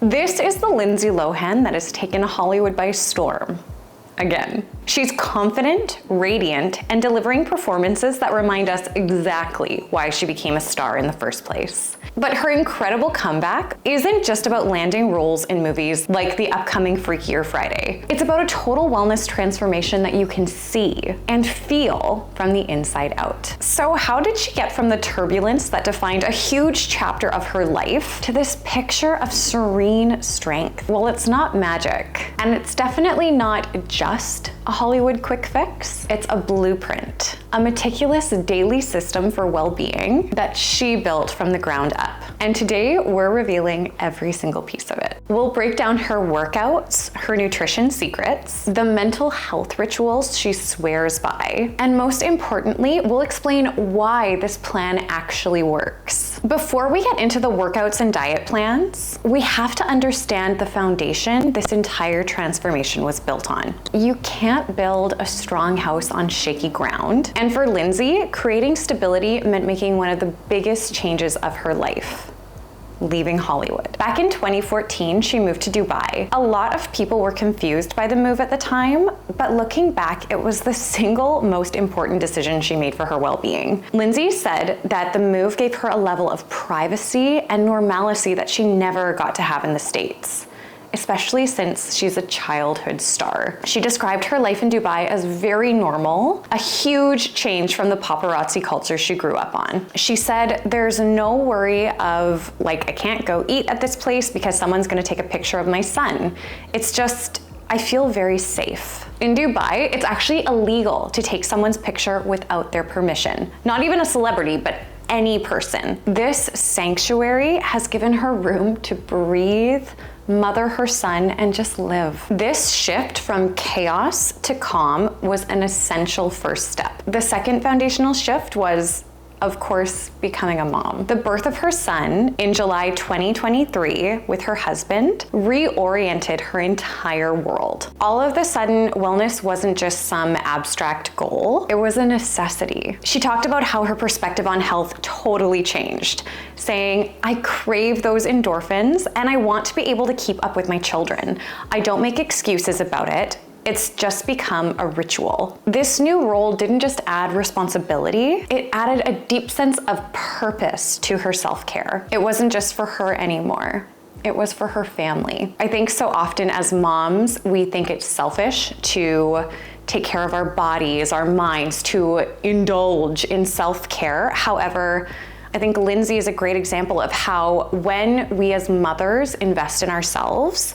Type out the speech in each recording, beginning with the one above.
This is the Lindsay Lohan that has taken Hollywood by storm. Again. She's confident, radiant, and delivering performances that remind us exactly why she became a star in the first place. But her incredible comeback isn't just about landing roles in movies like the upcoming Freakier Friday. It's about a total wellness transformation that you can see and feel from the inside out. So how did she get from the turbulence that defined a huge chapter of her life to this picture of serene strength? Well, it's not magic, and it's definitely not just a Hollywood quick fix. It's a blueprint, a meticulous daily system for well-being that she built from the ground up. And today we're revealing every single piece of it. We'll break down her workouts, her nutrition secrets, the mental health rituals she swears by, and most importantly, we'll explain why this plan actually works. Before we get into the workouts and diet plans, we have to understand the foundation this entire transformation was built on. You can't build a strong house on shaky ground. And for Lindsay, creating stability meant making one of the biggest changes of her life: leaving Hollywood. Back in 2014, she moved to Dubai. A lot of people were confused by the move at the time, but looking back, it was the single most important decision she made for her well-being. Lindsay said that the move gave her a level of privacy and normalcy that she never got to have in the States, especially since she's a childhood star. She described her life in Dubai as very normal, a huge change from the paparazzi culture she grew up on. She said, there's no worry of like, I can't go eat at this place because someone's gonna take a picture of my son. It's just, I feel very safe. In Dubai, it's actually illegal to take someone's picture without their permission. Not even a celebrity, but any person. This sanctuary has given her room to breathe, mother her son, and just live. This shift from chaos to calm was an essential first step. The second foundational shift was, of course, becoming a mom. The birth of her son in July 2023 with her husband reoriented her entire world. All of a sudden, wellness wasn't just some abstract goal, it was a necessity. She talked about how her perspective on health totally changed, saying, I crave those endorphins and I want to be able to keep up with my children. I don't make excuses about it. It's just become a ritual. This new role didn't just add responsibility, it added a deep sense of purpose to her self-care. It wasn't just for her anymore. It was for her family. I think so often as moms, we think it's selfish to take care of our bodies, our minds, to indulge in self-care. However, I think Lindsay is a great example of how when we as mothers invest in ourselves,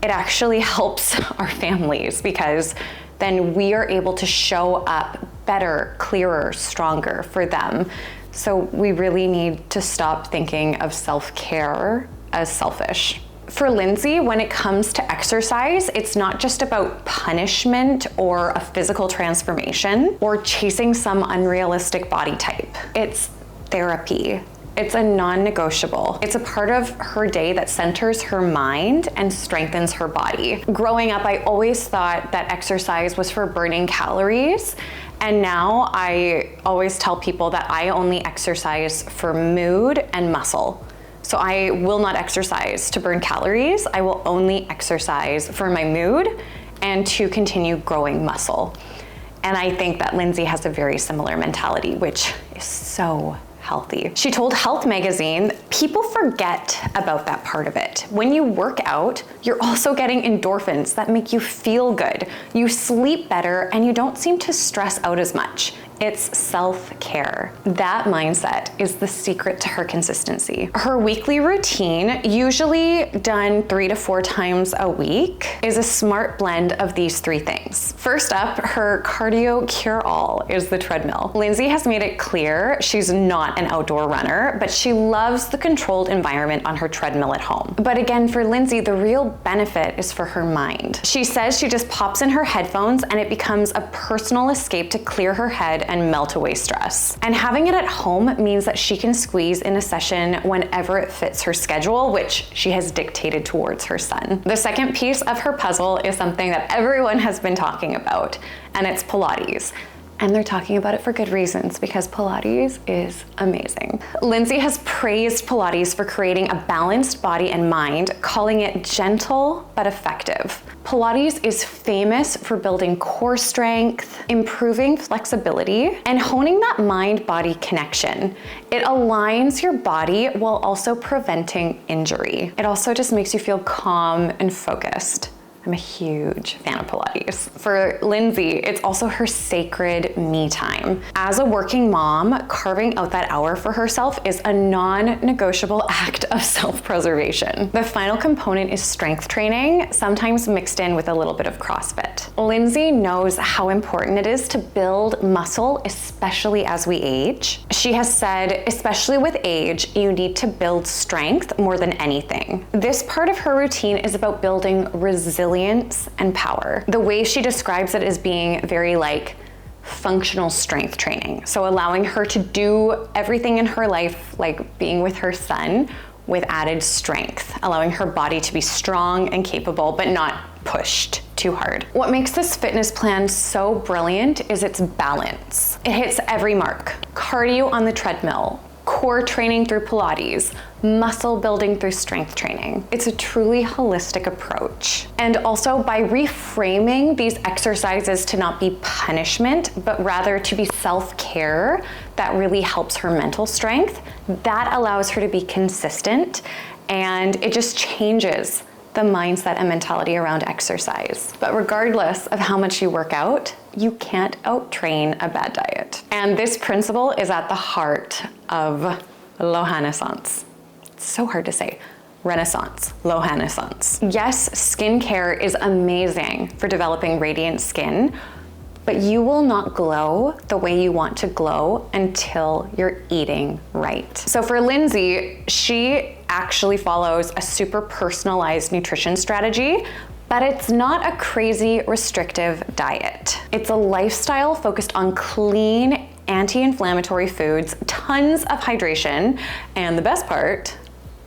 it actually helps our families, because then we are able to show up better, clearer, stronger for them. So we really need to stop thinking of self-care as selfish. For Lindsay, when it comes to exercise, it's not just about punishment or a physical transformation or chasing some unrealistic body type. It's therapy. It's a non-negotiable. It's a part of her day that centers her mind and strengthens her body. Growing up, I always thought that exercise was for burning calories. And now I always tell people that I only exercise for mood and muscle. So I will not exercise to burn calories. I will only exercise for my mood and to continue growing muscle. And I think that Lindsay has a very similar mentality, which is so healthy. She told Health Magazine, people forget about that part of it. When you work out, you're also getting endorphins that make you feel good. You sleep better and you don't seem to stress out as much. It's self-care. That mindset is the secret to her consistency. Her weekly routine, usually done 3 to 4 times a week, is a smart blend of these 3 things. First up, her cardio cure-all is the treadmill. Lindsay has made it clear she's not an outdoor runner, but she loves the controlled environment on her treadmill at home. But again, for Lindsay, the real benefit is for her mind. She says she just pops in her headphones and it becomes a personal escape to clear her head and melt away stress. And having it at home means that she can squeeze in a session whenever it fits her schedule, which she has dictated towards her son. The second piece of her puzzle is something that everyone has been talking about, and it's Pilates. And they're talking about it for good reasons, because Pilates is amazing. Lindsay has praised Pilates for creating a balanced body and mind, calling it gentle but effective. Pilates is famous for building core strength, improving flexibility, and honing that mind-body connection. It aligns your body while also preventing injury. It also just makes you feel calm and focused. I'm a huge fan of Pilates. For Lindsay, it's also her sacred me time. As a working mom, carving out that hour for herself is a non-negotiable act of self-preservation. The final component is strength training, sometimes mixed in with a little bit of CrossFit. Lindsay knows how important it is to build muscle, especially as we age. She has said, especially with age, you need to build strength more than anything. This part of her routine is about building resilience and power. The way she describes it is being very like functional strength training. So allowing her to do everything in her life, like being with her son, with added strength, allowing her body to be strong and capable, but not pushed too hard. What makes this fitness plan so brilliant is its balance. It hits every mark. Cardio on the treadmill, core training through Pilates, muscle building through strength training. It's a truly holistic approach. And also by reframing these exercises to not be punishment, but rather to be self-care that really helps her mental strength, that allows her to be consistent, and it just changes the mindset and mentality around exercise. But regardless of how much you work out, you can't out-train a bad diet. And this principle is at the heart of Lohanissance. It's so hard to say. Renaissance, Lohanissance. Yes, skincare is amazing for developing radiant skin, but you will not glow the way you want to glow until you're eating right. So for Lindsay, she actually follows a super personalized nutrition strategy, but it's not a crazy restrictive diet. It's a lifestyle focused on clean, anti-inflammatory foods, tons of hydration, and the best part,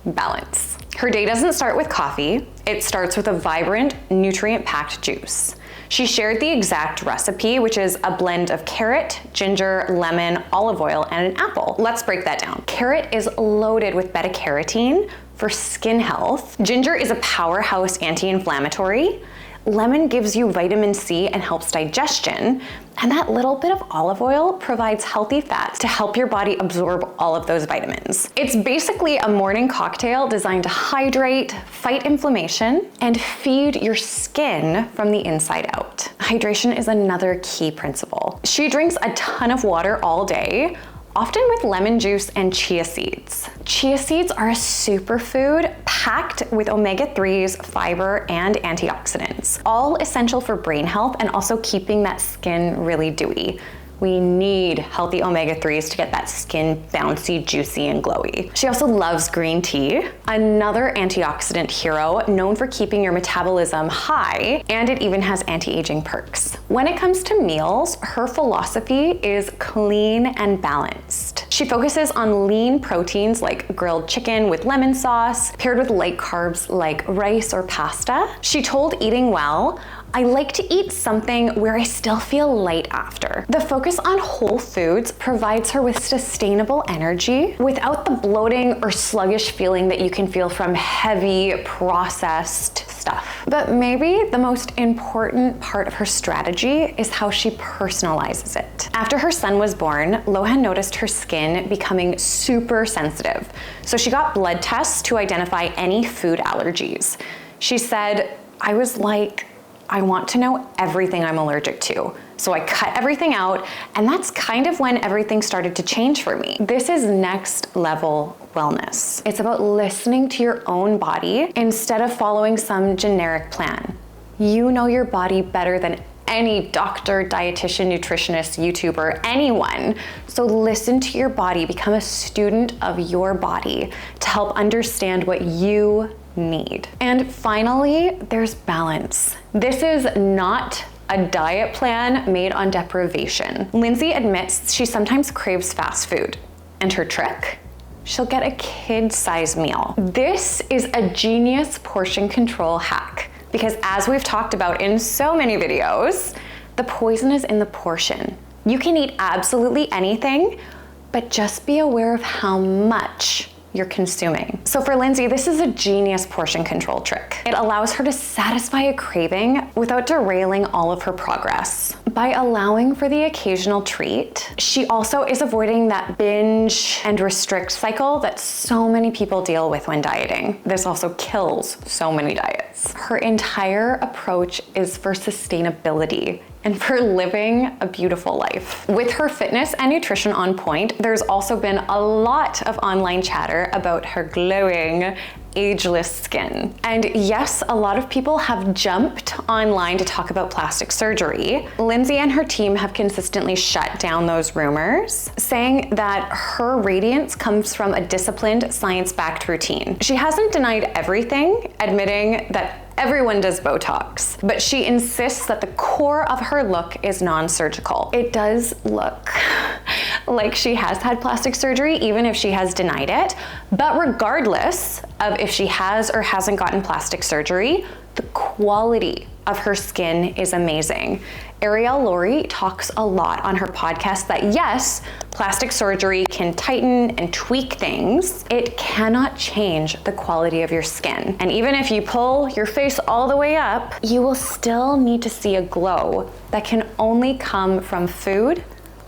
balance. Her day doesn't start with coffee. It starts with a vibrant, nutrient-packed juice. She shared the exact recipe, which is a blend of carrot, ginger, lemon, olive oil, and an apple. Let's break that down. Carrot is loaded with beta-carotene for skin health. Ginger is a powerhouse anti-inflammatory. Lemon gives you vitamin C and helps digestion. And that little bit of olive oil provides healthy fats to help your body absorb all of those vitamins. It's basically a morning cocktail designed to hydrate, fight inflammation, and feed your skin from the inside out. Hydration is another key principle. She drinks a ton of water all day, often with lemon juice and chia seeds. Chia seeds are a superfood packed with omega-3s, fiber, and antioxidants, all essential for brain health and also keeping that skin really dewy. We need healthy omega-3s to get that skin bouncy, juicy, and glowy. She also loves green tea, another antioxidant hero known for keeping your metabolism high, and it even has anti-aging perks. When it comes to meals, her philosophy is clean and balanced. She focuses on lean proteins like grilled chicken with lemon sauce, paired with light carbs like rice or pasta. She told Eating Well, I like to eat something where I still feel light after. The focus on whole foods provides her with sustainable energy without the bloating or sluggish feeling that you can feel from heavy processed stuff. But maybe the most important part of her strategy is how she personalizes it. After her son was born, Lohan noticed her skin becoming super sensitive. So she got blood tests to identify any food allergies. She said, I was like, I want to know everything I'm allergic to. So I cut everything out, and that's kind of when everything started to change for me. This is next level wellness. It's about listening to your own body instead of following some generic plan. You know your body better than any doctor, dietitian, nutritionist, YouTuber, anyone. So listen to your body, become a student of your body to help understand what you need. And finally, there's balance. This is not a diet plan made on deprivation. Lindsay admits she sometimes craves fast food. And her trick? She'll get a kid-sized meal. This is a genius portion control hack, because as we've talked about in so many videos, the poison is in the portion, You can eat absolutely anything, but just be aware of how much you're consuming. So for Lindsay, this is a genius portion control trick. It allows her to satisfy a craving without derailing all of her progress. By allowing for the occasional treat, she also is avoiding that binge and restrict cycle that so many people deal with when dieting. This also kills so many diets. Her entire approach is for sustainability and for living a beautiful life. With her fitness and nutrition on point, there's also been a lot of online chatter about her glowing, ageless skin. And yes, a lot of people have jumped online to talk about plastic surgery. Lindsay and her team have consistently shut down those rumors, saying that her radiance comes from a disciplined, science-backed routine. She hasn't denied everything, admitting that everyone does Botox, but she insists that the core of her look is non-surgical. It does look like she has had plastic surgery, even if she has denied it. But regardless of if she has or hasn't gotten plastic surgery, the quality of her skin is amazing. Arielle Laurie talks a lot on her podcast that yes, plastic surgery can tighten and tweak things. It cannot change the quality of your skin. And even if you pull your face all the way up, you will still need to see a glow that can only come from food,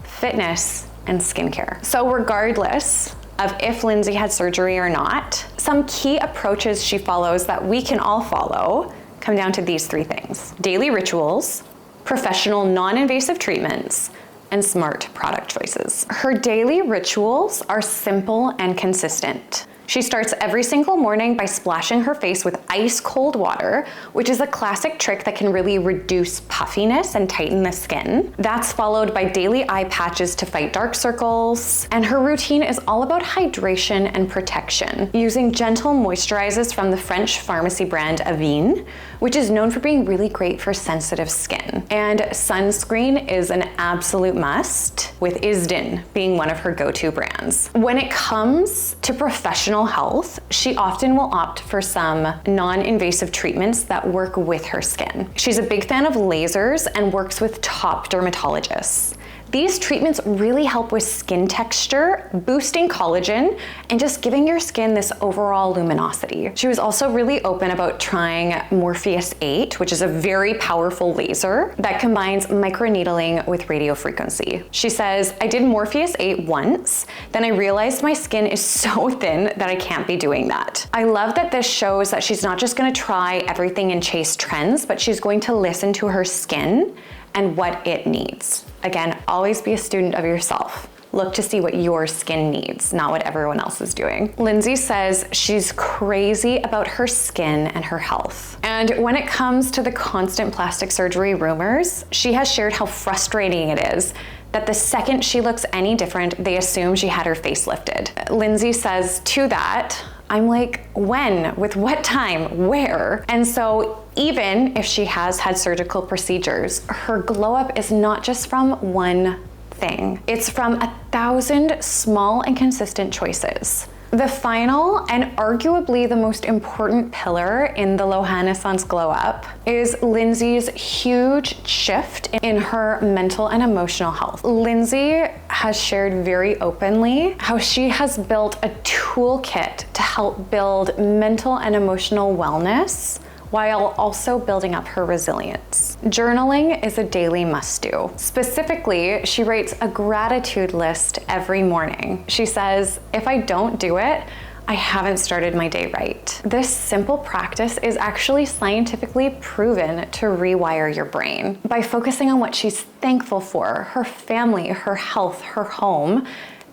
fitness, and skincare. So regardless of if Lindsay had surgery or not, some key approaches she follows that we can all follow come down to these three things: daily rituals, professional non-invasive treatments, and smart product choices. Her daily rituals are simple and consistent. She starts every single morning by splashing her face with ice cold water, which is a classic trick that can really reduce puffiness and tighten the skin. That's followed by daily eye patches to fight dark circles. And her routine is all about hydration and protection, using gentle moisturizers from the French pharmacy brand Avène, which is known for being really great for sensitive skin. And sunscreen is an absolute must, with Isden being one of her go-to brands. When it comes to professional health, she often will opt for some non-invasive treatments that work with her skin. She's a big fan of lasers and works with top dermatologists. These treatments really help with skin texture, boosting collagen, and just giving your skin this overall luminosity. She was also really open about trying Morpheus 8, which is a very powerful laser that combines microneedling with radiofrequency. She says, I did Morpheus 8 once, then I realized my skin is so thin that I can't be doing that. I love that this shows that she's not just gonna try everything and chase trends, but she's going to listen to her skin and what it needs. Again, always be a student of yourself. Look to see what your skin needs, not what everyone else is doing. Lindsay says she's crazy about her skin and her health. And when it comes to the constant plastic surgery rumors, she has shared how frustrating it is that the second she looks any different, they assume she had her face lifted. Lindsay says to that, I'm like, when, with what time, where? And so even if she has had surgical procedures, her glow up is not just from one thing. It's from 1,000 small and consistent choices. The final and arguably the most important pillar in the Lohanissance glow up is Lindsay's huge shift in her mental and emotional health. Lindsay has shared very openly how she has built a toolkit to help build mental and emotional wellness while also building up her resilience. Journaling is a daily must-do. Specifically, she writes a gratitude list every morning. She says, if I don't do it, I haven't started my day right. This simple practice is actually scientifically proven to rewire your brain. By focusing on what she's thankful for, her family, her health, her home,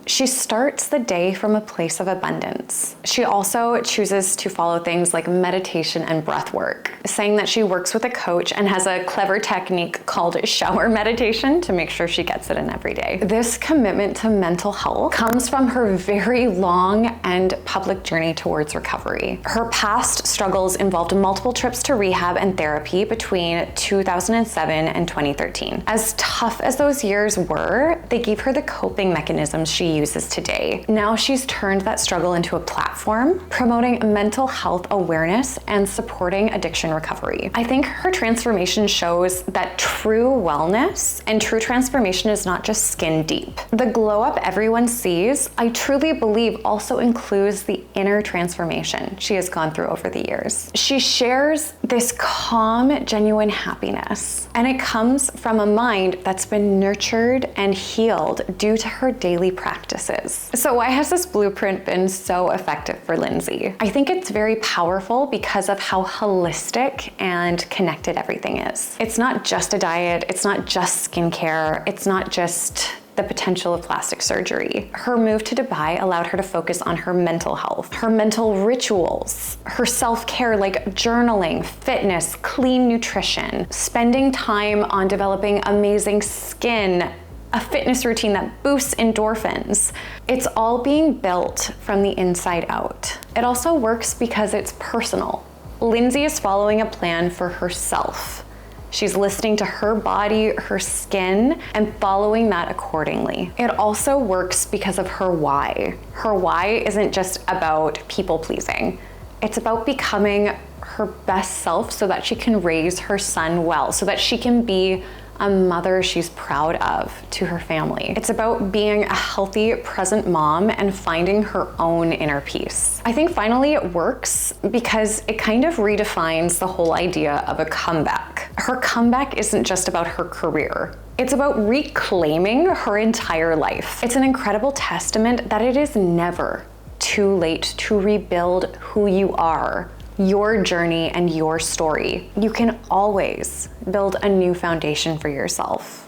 she starts the day from a place of abundance. She also chooses to follow things like meditation and breath work, saying that she works with a coach and has a clever technique called shower meditation to make sure she gets it in every day. This commitment to mental health comes from her very long and public journey towards recovery. Her past struggles involved multiple trips to rehab and therapy between 2007 and 2013. As tough as those years were, they gave her the coping mechanisms she she uses today. Now she's turned that struggle into a platform, promoting mental health awareness and supporting addiction recovery. I think her transformation shows that true wellness and true transformation is not just skin deep. The glow up everyone sees, I truly believe, also includes the inner transformation she has gone through over the years. She shares this calm, genuine happiness, and it comes from a mind that's been nurtured and healed due to her daily practices. So why has this blueprint been so effective for Lindsay? I think it's very powerful because of how holistic and connected everything is. It's not just a diet, it's not just skincare, it's not just the potential of plastic surgery. Her move to Dubai allowed her to focus on her mental health, her mental rituals, her self-care like journaling, fitness, clean nutrition, spending time on developing amazing skin, a fitness routine that boosts endorphins. It's all being built from the inside out. It also works because it's personal. Lindsay is following a plan for herself. She's listening to her body, her skin, and following that accordingly. It also works because of her why. Her why isn't just about people pleasing. It's about becoming her best self so that she can raise her son well, so that she can be a mother she's proud of to her family. It's about being a healthy, present mom and finding her own inner peace. I think finally it works because it kind of redefines the whole idea of a comeback. Her comeback isn't just about her career. It's about reclaiming her entire life. It's an incredible testament that it is never too late to rebuild who you are, your journey and your story. You can always build a new foundation for yourself,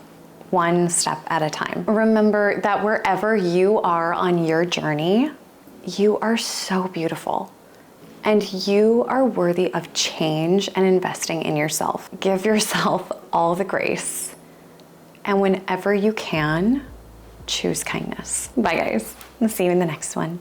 one step at a time. Remember that wherever you are on your journey, you are so beautiful and you are worthy of change and investing in yourself. Give yourself all the grace, and whenever you can, choose kindness. Bye guys, I'll see you in the next one.